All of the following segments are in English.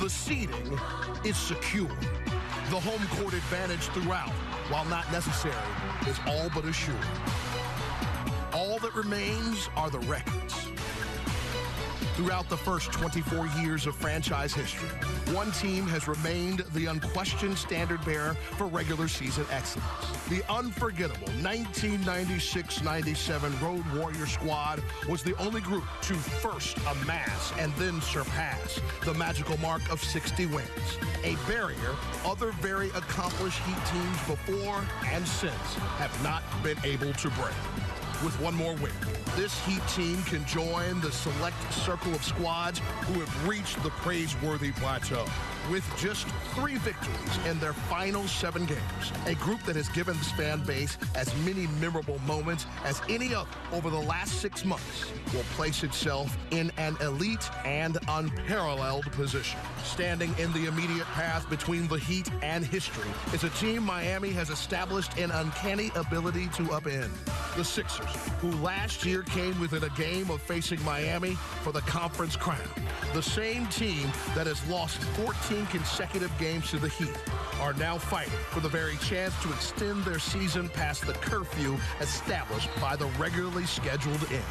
The seeding is secure. The home court advantage throughout, while not necessary, is all but assured. All that remains are the records. Throughout the first 24 years of franchise history, one team has remained the unquestioned standard bearer for regular season excellence. The unforgettable 1996-97 Road Warrior squad was the only group to first amass and then surpass the magical mark of 60 wins, a barrier other very accomplished Heat teams before and since have not been able to break. With one more win, this Heat team can join the select circle of squads who have reached the praiseworthy plateau. With just 3 victories in their final 7 games, a group that has given this fan base as many memorable moments as any other over the last 6 months will place itself in an elite and unparalleled position. Standing in the immediate path between the Heat and history is a team Miami has established an uncanny ability to upend. The Sixers, who last year came within a game of facing Miami for the conference crown. The same team that has lost 14 consecutive games to the Heat are now fighting for the very chance to extend their season past the curfew established by the regularly scheduled end.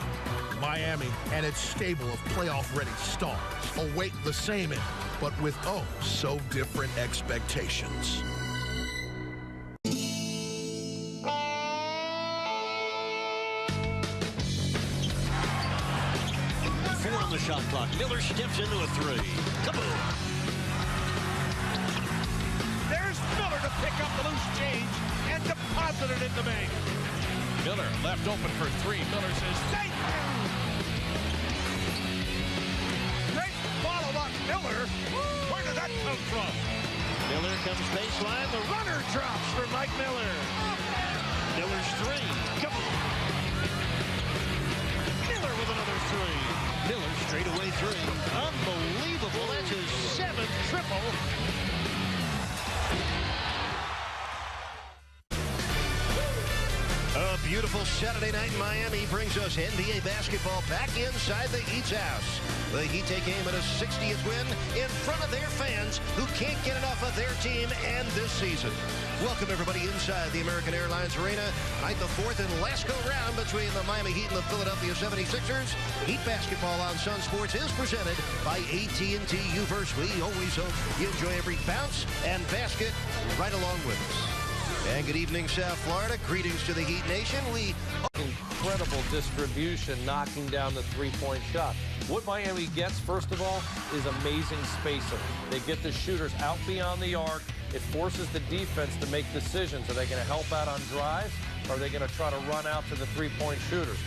Miami and its stable of playoff-ready stars await the same end, but with oh so different expectations. On the shot clock. Miller steps into a 3. Kaboom! There's Miller to pick up the loose change and deposit it in the bank. Miller left open for 3. Miller says, thank you! Great follow-up, Miller. Where did that come from? Miller comes baseline. The runner drops for Mike Miller. Miller's 3. Kaboom! Miller with another 3. Miller straightaway 3. Unbelievable. That's his 7th triple. A beautiful Saturday night in Miami brings us NBA basketball back inside the Heat's house. The Heat take aim at a 60th win in front of their fans who can't get enough of their team and this season. Welcome everybody inside the American Airlines Arena. Tonight the 4th and last go-round between the Miami Heat and the Philadelphia 76ers. Heat basketball on Sunsports is presented by AT&T UVerse. We always hope you enjoy every bounce and basket right along with us. And good evening, South Florida. Greetings to the Heat Nation. Incredible distribution, knocking down the three-point shot. What Miami gets, first of all, is amazing spacing. They get the shooters out beyond the arc. It forces the defense to make decisions. Are they going to help out on drives? Or are they going to try to run out to the three-point shooters?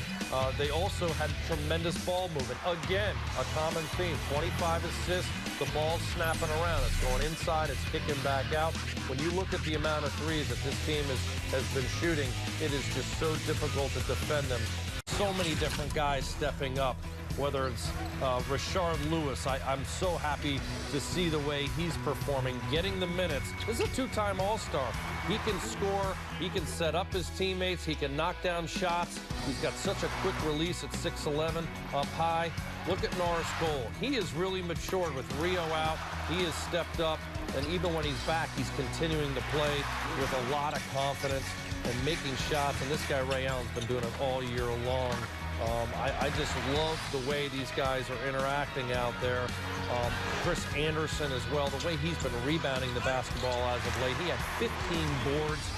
They also had tremendous ball movement. Again, a common theme, 25 assists, the ball's snapping around. It's going inside, it's kicking back out. When you look at the amount of threes that this team has been shooting, it is just so difficult to defend them. So many different guys stepping up, whether it's Rashard Lewis. I'm so happy to see the way he's performing, getting the minutes. This is a 2-time All-Star. He can score, he can set up his teammates, he can knock down shots. He's got such a quick release at 6'11", up high. Look at Norris Cole. He has really matured with Rio out. He has stepped up, and even when he's back, he's continuing to play with a lot of confidence and making shots. And this guy, Ray Allen's been doing it all year long. I just love the way these guys are interacting out there. Chris Anderson as well, the way he's been rebounding the basketball as of late. He had 15 boards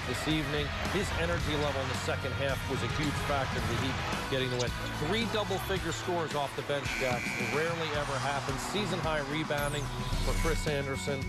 this evening. His energy level in the second half was a huge factor to the Heat getting the win. 3 double-figure scores off the bench, Jack. Rarely ever happens. Season-high rebounding for Chris Anderson.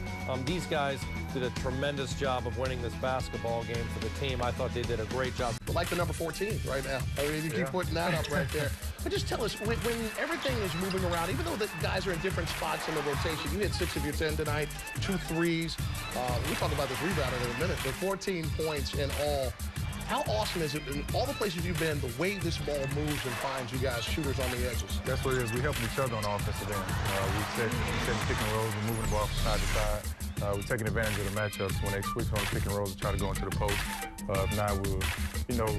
These guys did a tremendous job of winning this basketball game for the team. I thought they did a great job. Like the number 14 right now. I mean, you keep putting that up right there. But just tell us, when everything is moving around, even though the guys are in different spots in the rotation, you hit 6 of your 10 tonight, 2 threes. We'll talk about this rebounding in a minute, but 14 points in all. How awesome is it in all the places you've been, the way this ball moves and finds you guys shooters on the edges? That's what it is. We help each other on the offensive end. We set pick and rolls, we're moving the ball from side to side. We're taking advantage of the matchups when they switch on the pick and rolls and try to go into the post. If not, we'll,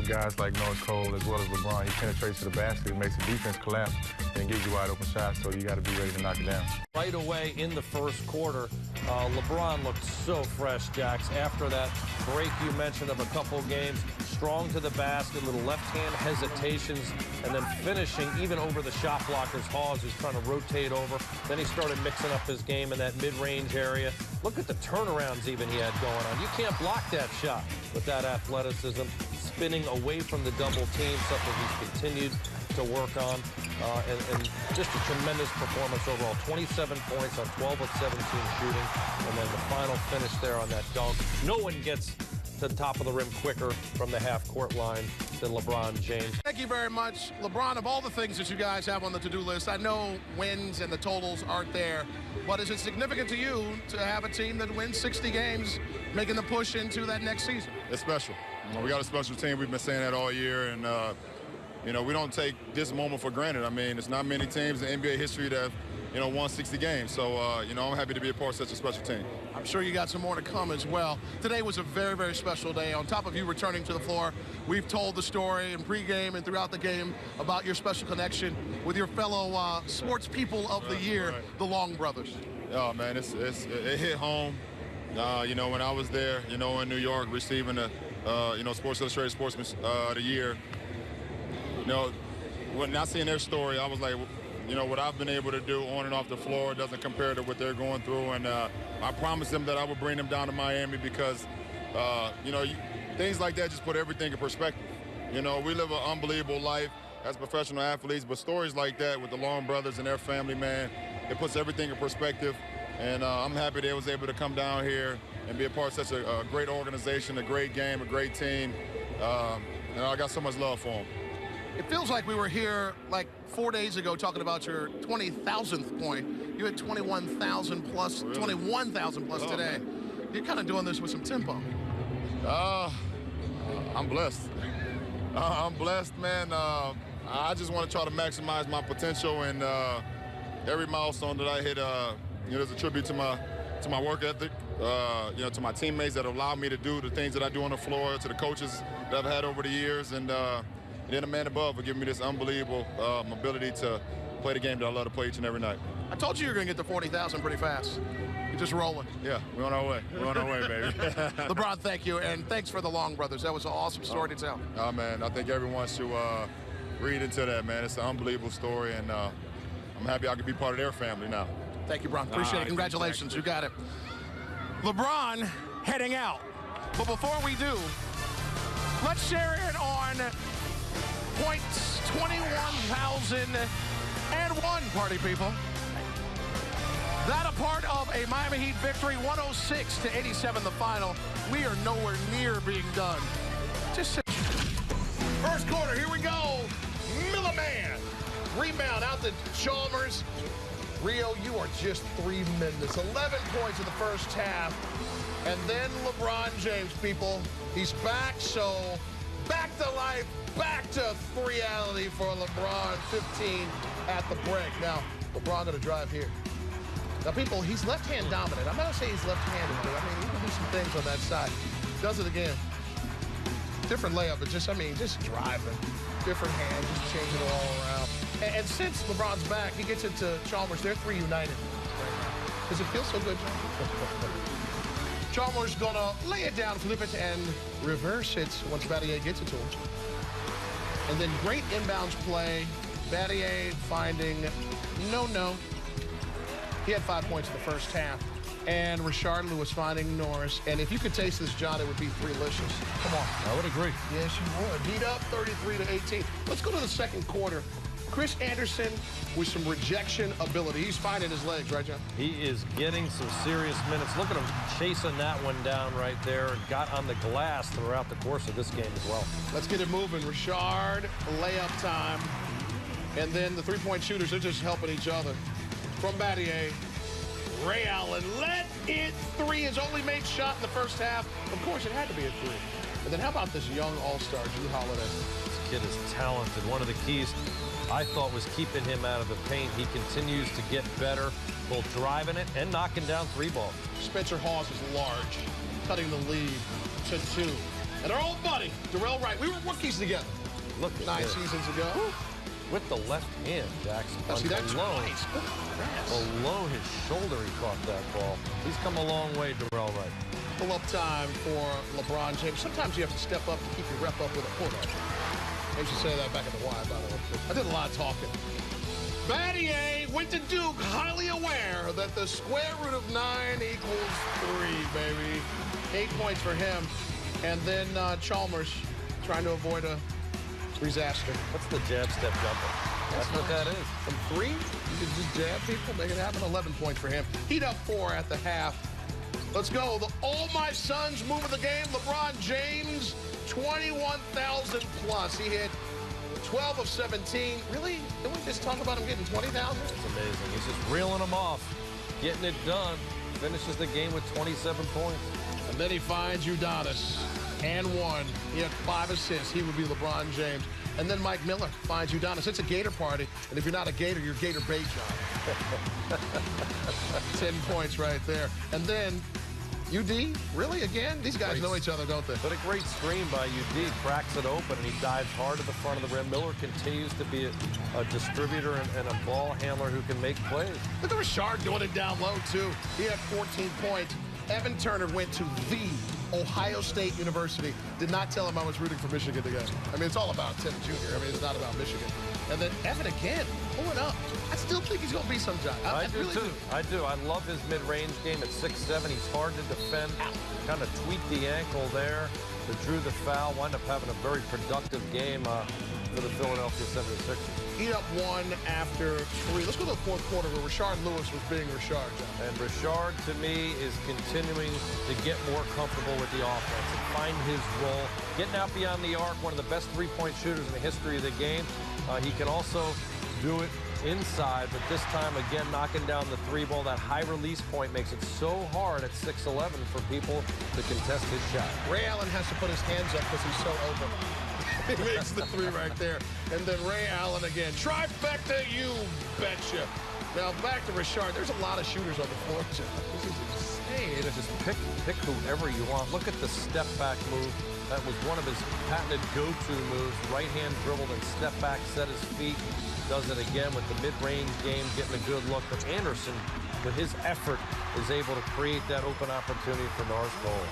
guys like Norris Cole as well as LeBron, he penetrates to the basket, makes the defense collapse, and gives you wide open shots, so you got to be ready to knock it down. Right away in the first quarter, LeBron looked so fresh, Jax. After that break you mentioned of a couple games, strong to the basket, little left-hand hesitations, and then finishing even over the shot blockers, Hawes, who's trying to rotate over. Then he started mixing up his game in that mid-range area. Look at the turnarounds even he had going on. You can't block that shot with that athleticism. Spinning away from the double team, something he's continued to work on, and just a tremendous performance overall. 27 points on 12 of 17 shooting, and then the final finish there on that dunk. No one gets to the top of the rim quicker from the half-court line than LeBron James. Thank you very much. LeBron, of all the things that you guys have on the to-do list, I know wins and the totals aren't there, but is it significant to you to have a team that wins 60 games, making the push into that next season? It's special. We got a special team. We've been saying that all year, and we don't take this moment for granted. I mean, it's not many teams in NBA history that have, won 60 games. So, I'm happy to be a part of such a special team. I'm sure you got some more to come as well. Today was a very, very special day. On top of you returning to the floor, we've told the story in pregame and throughout the game about your special connection with your fellow sports people of the year, the Long brothers. Oh, man, it hit home. When I was there, in New York, receiving the Sports Illustrated Sportsman of the Year, when I seen their story, I was like, what I've been able to do on and off the floor doesn't compare to what they're going through. And I promised them that I would bring them down to Miami because, things like that just put everything in perspective. We live an unbelievable life as professional athletes, but stories like that with the Long brothers and their family, man, it puts everything in perspective. And I'm happy they was able to come down here and be a part of such a great organization, a great game, a great team. I got so much love for them. It feels like we were here like 4 days ago talking about your 20,000th point. You had 21,000 plus, really? 21,000 plus today. Man. You're kind of doing this with some tempo. I'm blessed. I'm blessed, man. I just want to try to maximize my potential, and every milestone that I hit, is a tribute to my work ethic, to my teammates that allow me to do the things that I do on the floor, to the coaches that I've had over the years, and then the man above for giving me this unbelievable ability to play the game that I love to play each and every night. I told you were going to get to 40,000 pretty fast. You're just rolling. Yeah, we're on our way. We're on our way, baby. LeBron, thank you, and thanks for the Long brothers. That was an awesome story to tell. Oh, man, I think everyone should read into that, man. It's an unbelievable story, and I'm happy I could be part of their family now. Thank you, Bron. Appreciate it. Congratulations. You got it. LeBron heading out. But before we do, let's share it on points 21,001, party people. That a part of a Miami Heat victory, 106-87 the final. We are nowhere near being done. Just first quarter, here we go. Miller Man. Rebound out to Chalmers. Rio, you are just tremendous. 11 points in the first half. And then LeBron James, people. He's back, so back to life, back to reality for LeBron. 15 at the break. Now, LeBron going to drive here. Now, people, he's left-hand dominant. I'm not going to say he's left-handed, but I mean, he can do some things on that side. Does it again. Different layup, but just driving. Different hand, just changing it all around. And since LeBron's back, he gets into Chalmers. They're three united right now. Does it feel so good, John? Chalmers going to lay it down, flip it, and reverse it once Battier gets it to him. And then great inbounds play. Battier finding no. He had 5 points in the first half. And Rashard Lewis finding Norris. And if you could taste this, John, it would be three-licious. Come on. I would agree. Yes, you would. Heat up 33-18. Let's go to the second quarter. Chris Anderson with some rejection ability. He's finding his legs, right, John? He is getting some serious minutes. Look at him chasing that one down right there. Got on the glass throughout the course of this game as well. Let's get it moving. Rashard, layup time. And then the three-point shooters, they're just helping each other. From Battier, Ray Allen let it three. His only made shot in the first half. Of course, it had to be a three. And then how about this young all-star, Drew Holiday? This kid is talented. One of the keys I thought was keeping him out of the paint. He continues to get better, both driving it and knocking down three balls. Spencer Hawes is large, cutting the lead to 2. And our old buddy, Darrell Wright. We were rookies together. Look at 9 this. seasons ago. With the left hand, Jackson. Now, see, that's below, nice. below his shoulder, he caught that ball. He's come a long way, Darrell Wright. Pull-up time for LeBron James. Sometimes you have to step up to keep your rep up with a pull-up. I used to say that back at the Y, by the way. I did a lot of talking. Battier went to Duke, highly aware that the square root of 9 equals 3, baby. 8 points for him. And then Chalmers trying to avoid a disaster. What's the jab step jumper? That's what that is. From 3, you can just jab people, make it happen. 11 points for him. Heat up 4 at the half. Let's go. The All My Sons move of the game. LeBron James, 21,000 plus. He hit 12 of 17. Really? Didn't we just talk about him getting 20,000? It's amazing. He's just reeling them off, getting it done. Finishes the game with 27 points. And then he finds Udonis and 1. He had 5 assists. He would be LeBron James. And then Mike Miller finds Udonis. It's a Gator party. And if you're not a Gator, you're Gator bait job. 10 points right there. And then UD, really, again? These guys know each other, don't they? But a great screen by UD. Cracks it open, and he dives hard to the front of the rim. Miller continues to be a distributor and a ball handler who can make plays. Look at Richard doing it down low, too. He had 14 points. Evan Turner went to the Ohio State University. Did not tell him I was rooting for Michigan to go. I mean, it's all about Tim Jr. I mean, it's not about Michigan. And then Evan again, pulling up. I still think he's going to be some guy. I do, really too. I do. I love his mid-range game at 6'7". He's hard to defend. Kind of tweaked the ankle there. But drew the foul. Wound up having a very productive game for the Philadelphia 76ers. Heat up 1 after 3. Let's go to the fourth quarter where Rashard Lewis was being Rashard. And Rashard, to me, is continuing to get more comfortable with the offense and find his role. Getting out beyond the arc, one of the best three-point shooters in the history of the game. He can also do it inside, but this time, again, knocking down the 3 ball. That high release point makes it so hard at 6'11" for people to contest his shot. Ray Allen has to put his hands up because he's so open. He makes the 3 right there. And then Ray Allen again. Trifecta, you betcha. Now back to Rashard. There's a lot of shooters on the floor, Jeff. This is insane. Just pick whoever you want. Look at the step back move. That was one of his patented go-to moves. Right hand dribbled and step back, set his feet. Does it again with the mid-range game, getting a good look. But Anderson, with his effort, is able to create that open opportunity for Norris Cole.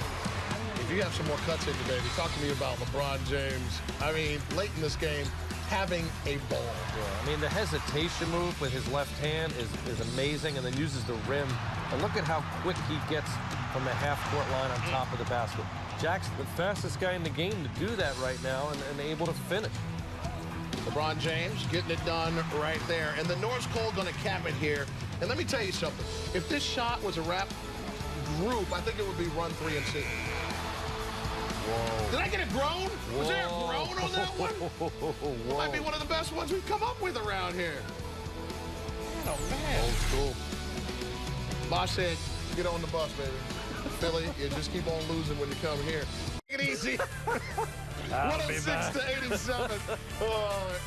If you have some more cuts in you, baby, talk to me about LeBron James. I mean, late in this game, having a ball. Yeah, I mean, the hesitation move with his left hand is amazing, and then uses the rim. And look at how quick he gets from the half-court line on top of the basket. Jack's the fastest guy in the game to do that right now and able to finish. LeBron James getting it done right there. And the Norris Cole going to cap it here. And let me tell you something. If this shot was a rap group, I think it would be run 3 and 2. Whoa. Did I get a groan? Whoa. Was there a groan on that one? It might be one of the best ones we've come up with around here. Man, oh, man. Old school. Boss said, get on the bus, baby. Philly, you just keep on losing when you come here. Take it easy. 106 to 87.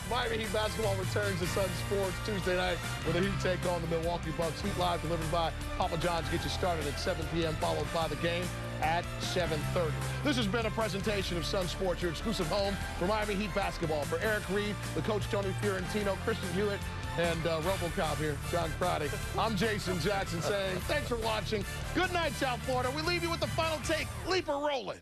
Miami Heat basketball returns to Sunsports Tuesday night where the Heat take on the Milwaukee Bucks. Heat Live delivered by Papa John's. Get you started at 7 p.m. followed by the game at 7:30. This has been a presentation of Sunsports, your exclusive home for Miami Heat basketball. For Eric Reed, the coach Tony Fiorentino, Christian Hewitt, and RoboCop here, John Crotty. I'm Jason Jackson saying thanks for watching. Good night, South Florida. We leave you with the final take. Leaper rolling.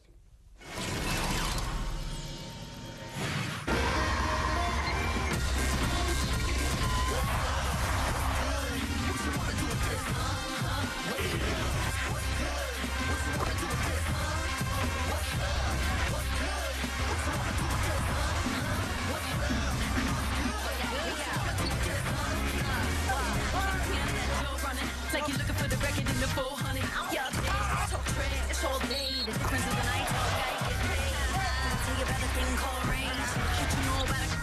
Like you're looking for the record in the 400. Yeah, talk trash, it's all day. The difference is when I talk, I get paid. I'll tell you about a thing called range. Shit you know about a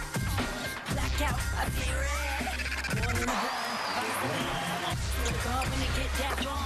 blackout, I feel red. Born in the blood, I'm the when they get that wrong.